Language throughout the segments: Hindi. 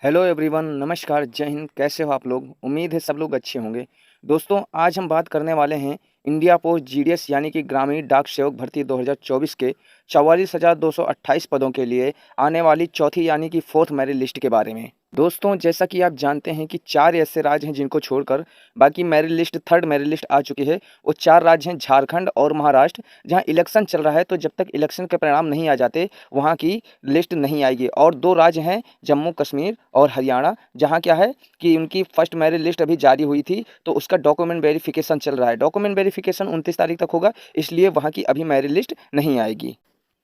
हेलो एवरीवन, नमस्कार, जय हिंद। कैसे हो आप लोग? उम्मीद है सब लोग अच्छे होंगे। दोस्तों, आज हम बात करने वाले हैं इंडिया पोस्ट जीडीएस यानी कि ग्रामीण डाक सेवक भर्ती 2024 के 44,228 पदों के लिए आने वाली चौथी यानी कि फोर्थ मेरिट लिस्ट के बारे में। दोस्तों, जैसा कि आप जानते हैं कि 4 ऐसे राज्य हैं जिनको छोड़कर बाकी merit list third merit list आ चुकी है। वो 4 राज्य हैं झारखंड और महाराष्ट्र, जहां इलेक्शन चल रहा है। तो जब तक इलेक्शन के परिणाम नहीं आ जाते वहां की लिस्ट नहीं आएगी। और 2 राज्य हैं जम्मू कश्मीर और हरियाणा, जहाँ क्या है कि उनकी फर्स्ट मेरिट लिस्ट अभी जारी हुई थी, तो उसका डॉक्यूमेंट वेरिफिकेशन चल रहा है। डॉक्यूमेंट वेरिफिकेशन 29 तारीख तक होगा, इसलिए वहाँ की अभी मेरिट लिस्ट नहीं आएगी।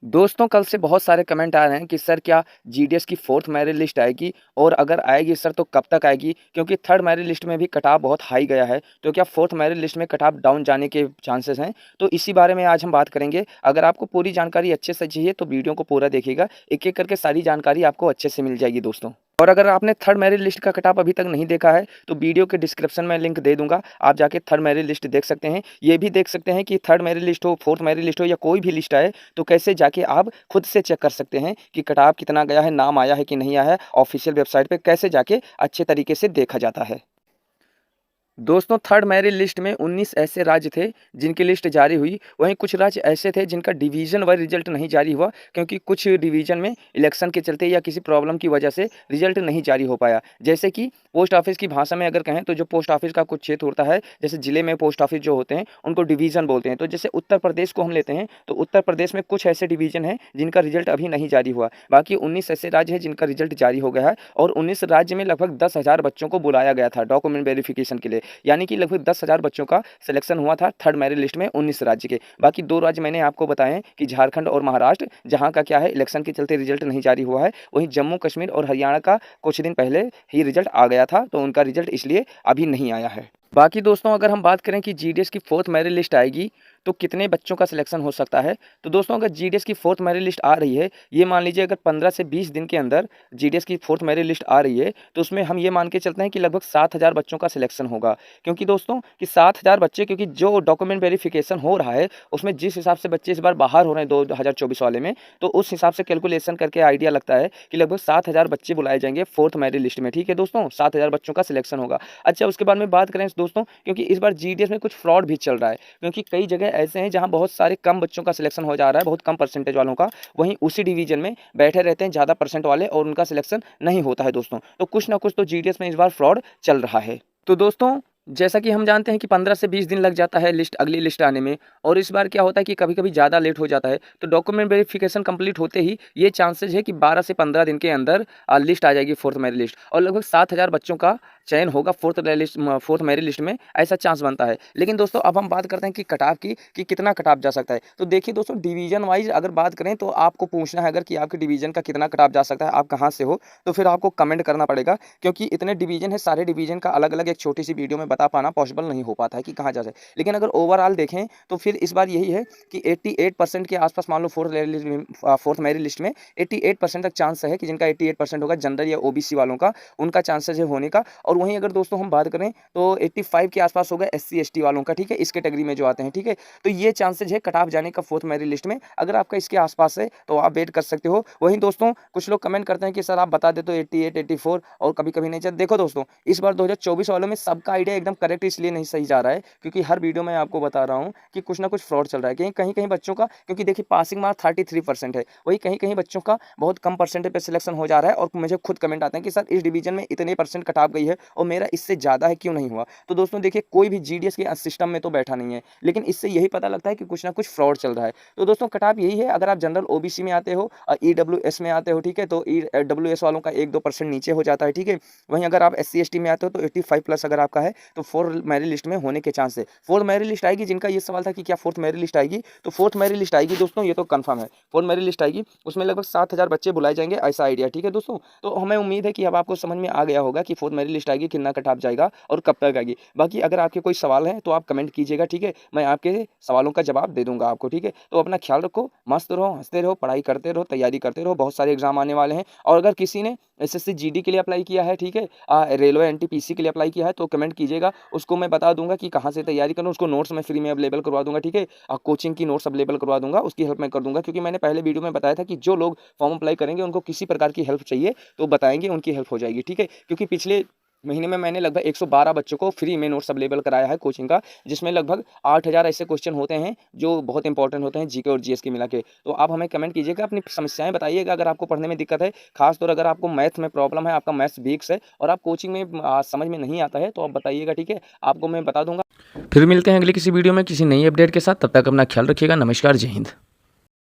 दोस्तों, कल से बहुत सारे कमेंट आ रहे हैं कि सर क्या जीडीएस की फोर्थ मेरिट लिस्ट आएगी, और अगर आएगी सर तो कब तक आएगी, क्योंकि थर्ड मेरिट लिस्ट में भी कट ऑफ बहुत हाई गया है। तो क्या फोर्थ मेरिट लिस्ट में कट ऑफ डाउन जाने के चांसेस हैं? तो इसी बारे में आज हम बात करेंगे। अगर आपको पूरी जानकारी अच्छे से चाहिए तो वीडियो को पूरा देखिएगा, एक एक करके सारी जानकारी आपको अच्छे से मिल जाएगी दोस्तों। और अगर आपने थर्ड मेरिट लिस्ट का कट ऑफ अभी तक नहीं देखा है तो वीडियो के डिस्क्रिप्शन में लिंक दे दूंगा, आप जाके थर्ड मेरिट लिस्ट देख सकते हैं। ये भी देख सकते हैं कि थर्ड मेरिट लिस्ट हो, फोर्थ मेरिट लिस्ट हो या कोई भी लिस्ट आए तो कैसे जाके आप खुद से चेक कर सकते हैं कि कट ऑफ कितना गया है, नाम आया है कि नहीं आया है। ऑफिशियल वेबसाइट पे कैसे जाके अच्छे तरीके से देखा जाता है। दोस्तों, थर्ड मेरिट लिस्ट में 19 ऐसे राज्य थे जिनकी लिस्ट जारी हुई। वहीं कुछ राज्य ऐसे थे जिनका डिवीजन वाइज रिजल्ट नहीं जारी हुआ, क्योंकि कुछ डिवीजन में इलेक्शन के चलते या किसी प्रॉब्लम की वजह से रिजल्ट नहीं जारी हो पाया। जैसे कि पोस्ट ऑफिस की भाषा में अगर कहें तो जो पोस्ट ऑफिस का कुछ क्षेत्र होता है, जैसे जिले में पोस्ट ऑफिस जो होते हैं उनको डिवीजन बोलते हैं। तो जैसे उत्तर प्रदेश को हम लेते हैं तो उत्तर प्रदेश में कुछ ऐसे डिवीजन हैं जिनका रिजल्ट अभी नहीं जारी हुआ। बाकी 19 ऐसे राज्य हैं जिनका रिजल्ट जारी हो गया है, और 19 राज्य में लगभग 10,000 बच्चों को बुलाया गया था डॉक्यूमेंट वेरिफिकेशन के लिए। यानी कि लगभग 10,000 बच्चों का सिलेक्शन हुआ था थर्ड मेरिट लिस्ट में 19 राज्य के। बाकी 2 राज्य मैंने आपको बताए कि झारखंड और महाराष्ट्र, जहां का क्या है इलेक्शन के चलते रिजल्ट नहीं जारी हुआ है। वहीं जम्मू कश्मीर और हरियाणा का कुछ दिन पहले ही रिजल्ट आ गया था, तो उनका रिजल्ट इसलिए अभी नहीं आया है। बाकी दोस्तों, अगर हम बात करें कि जीडीएस की फोर्थ मेरिट लिस्ट आएगी तो कितने बच्चों का सिलेक्शन हो सकता है, तो दोस्तों अगर जीडीएस की फोर्थ मेरिट लिस्ट आ रही है, ये मान लीजिए अगर 15 से 20 दिन के अंदर जीडीएस की फोर्थ मेरिट लिस्ट आ रही है, तो उसमें हम ये मान के चलते हैं कि लगभग 7,000 बच्चों का सिलेक्शन होगा। क्योंकि दोस्तों कि 7,000 बच्चे, क्योंकि जो डॉक्यूमेंट वेरिफिकेशन हो रहा है उसमें जिस हिसाब से बच्चे इस बार बाहर हो रहे हैं 2024 वाले में, तो उस हिसाब से कैलकुलेशन करके आइडिया लगता है कि लगभग 7,000 बच्चे बुलाए जाएंगे फोर्थ मेरिट लिस्ट में। ठीक है दोस्तों, 7,000 बच्चों का सिलेक्शन होगा। अच्छा, उसके बाद में बात करें दोस्तों, क्योंकि इस बार जीडीएस में कुछ फ्रॉड भी चल रहा है, क्योंकि कई जगह ऐसे हैं जहां बहुत सारे कम बच्चों का सिलेक्शन हो जा रहा है, बहुत कम परसेंटेज वालों का। वहीं उसी डिवीजन में बैठे रहते हैं ज़्यादा परसेंट वाले और उनका सिलेक्शन नहीं होता है दोस्तों। तो कुछ ना कुछ तो जीडीएस में इस बार फ्रॉड चल रहा है। तो दोस्तों, जैसा कि हम जानते हैं कि 15 से 20 दिन लग जाता है लिस्ट, अगली लिस्ट आने में। और इस बार क्या होता है कि कभी-कभी ज़्यादा लेट हो जाता है। तो डॉक्यूमेंट वेरिफिकेशन कंप्लीट होते ही ये चांसेस है कि 12 से 15 दिन के अंदर लिस्ट आ जाएगी फोर्थ मेरिट लिस्ट, और लगभग 7,000 बच्चों का चयन होगा फोर्थ मेरिट लिस्ट में, ऐसा चांस बनता है। लेकिन दोस्तों, अब हम बात करते हैं कि कट ऑफ की, कि कितना कट ऑफ जा सकता है। तो देखिए दोस्तों, डिवीजन वाइज अगर बात करें तो आपको पूछना है अगर कि आपके डिवीजन का कितना कट ऑफ जा सकता है, आप कहाँ से हो, तो फिर आपको कमेंट करना पड़ेगा। क्योंकि इतने डिवीजन है, सारे डिवीजन का अलग अलग एक छोटी सी वीडियो में बता पाना पॉसिबल नहीं हो पाता है कि कहाँ जा जाए। लेकिन अगर ओवरऑल देखें तो फिर इस बार यही है कि 88% के आसपास, मान लो फोर्थ मेरिट लिस्ट में 88% तक चांस है कि जिनका 88% होगा जनरल या ओबीसी वालों का, उनका चांसेस है होने का। और वहीं अगर दोस्तों हम बात करें तो 85 के आसपास होगा एससी एसटी वालों का। ठीक है, इस कैटेगरी में जो आते हैं। ठीक है, तो ये चांसेज है कट ऑफ जाने का फोर्थ मेरिट लिस्ट में। अगर आपका इसके आसपास है तो आप वेट कर सकते हो। वहीं दोस्तों, कुछ लोग कमेंट करते हैं कि सर आप बता दे तो 88 84 और कभी कभी नहीं चलता। देखो दोस्तों, इस बार 2024 वालों में सबका आइडिया एकदम करेक्ट इसलिए नहीं सही जा रहा है क्योंकि हर वीडियो में आपको बता रहा हूँ कि कुछ ना कुछ फ्रॉड चल रहा है। कहीं कहीं बच्चों का, क्योंकि देखिए पासिंग मार्क 33% है, वही कहीं कहीं बच्चों का बहुत कम परसेंटेज पे सिलेक्शन हो जा रहा है। और मुझे खुद कमेंट आते हैं कि सर इस डिवीजन में इतने परसेंट कट ऑफ गई है और मेरा इससे ज़्यादा है, क्यों नहीं हुआ। तो दोस्तों देखिए, कोई भी जीडीएस के सिस्टम में तो बैठा नहीं है, लेकिन इससे यही पता लगता है कि कुछ ना कुछ फ्रॉड चल रहा है। तो दोस्तों, कट ऑफ यही है। अगर आप जनरल ओबीसी में आते हो और ईडब्ल्यूएस में आते हो, ठीक है, तो ईडब्ल्यूएस वालों का 1-2% नीचे हो जाता है। ठीक है, वहीं अगर आप एससी एसटी में आते हो तो 85 प्लस अगर आपका है तो फोर्थ मेरिट लिस्ट में होने के चांस है। फोर्थ मेरिट लिस्ट आएगी, जिनका ये सवाल था कि क्या फोर्थ मेरिट लिस्ट आएगी, तो फोर्थ मेरिट लिस्ट आएगी दोस्तों, ये तो कंफर्म है। फोर्थ मेरिट लिस्ट आएगी, उसमें लगभग 7,000 बच्चे बुलाए जाएंगे, ऐसा आइडिया। ठीक है दोस्तों, तो हमें उम्मीद है कि अब आपको समझ में आ गया होगा कि फोर्थ मेरिट लिस्ट आएगी, कितना कट ऑफ जाएगा और कब तक आएगी। बाकी अगर आपके कोई सवाल है तो आप कमेंट कीजिएगा। ठीक है, मैं आपके सवालों का जवाब दे दूंगा आपको। ठीक है, तो अपना ख्याल रखो, मस्त रहो, हंसते रहो, पढ़ाई करते रहो, तैयारी करते रहो, बहुत सारे एग्जाम आने वाले हैं। और अगर किसी ने एसएससी जीडी के लिए अप्लाई किया है, ठीक है, रेलवे एनटीपीसी के लिए अप्लाई किया है, तो कमेंट कीजिएगा। कीजिएगा, उसको मैं बता दूंगा कि कहाँ से तैयारी करूँ। उसको नोट्स मैं फ्री में अवेलेबल करवा दूंगा, ठीक है। कोचिंग की नोट्स अवेलेबल करवा दूंगा, उसकी हेल्प मैं कर दूंगा, क्योंकि मैंने पहले वीडियो में बताया था कि जो लोग फॉर्म अप्लाई करेंगे उनको किसी प्रकार की हेल्प चाहिए तो बताएंगे, उनकी हेल्प हो जाएगी, ठीक है। क्योंकि पिछले महीने में मैंने लगभग 112 बच्चों को फ्री में नोट्स अवेलेबल कराया है कोचिंग का, जिसमें लगभग 8000 ऐसे क्वेश्चन होते हैं जो बहुत इंपॉर्टेंट होते हैं जीके और जीएस के मिला के। तो आप हमें कमेंट कीजिएगा, अपनी समस्याएं बताइएगा अगर आपको पढ़ने में दिक्कत है, खासतौर अगर आपको मैथ में प्रॉब्लम है, आपका मैथ्स वीक्स है और आप कोचिंग में समझ में नहीं आता है तो आप बताइएगा, ठीक है। आपको मैं बता दूंगा। फिर मिलते हैं अगली किसी वीडियो में किसी नई अपडेट के साथ, तब तक अपना ख्याल रखिएगा। नमस्कार, जय हिंद।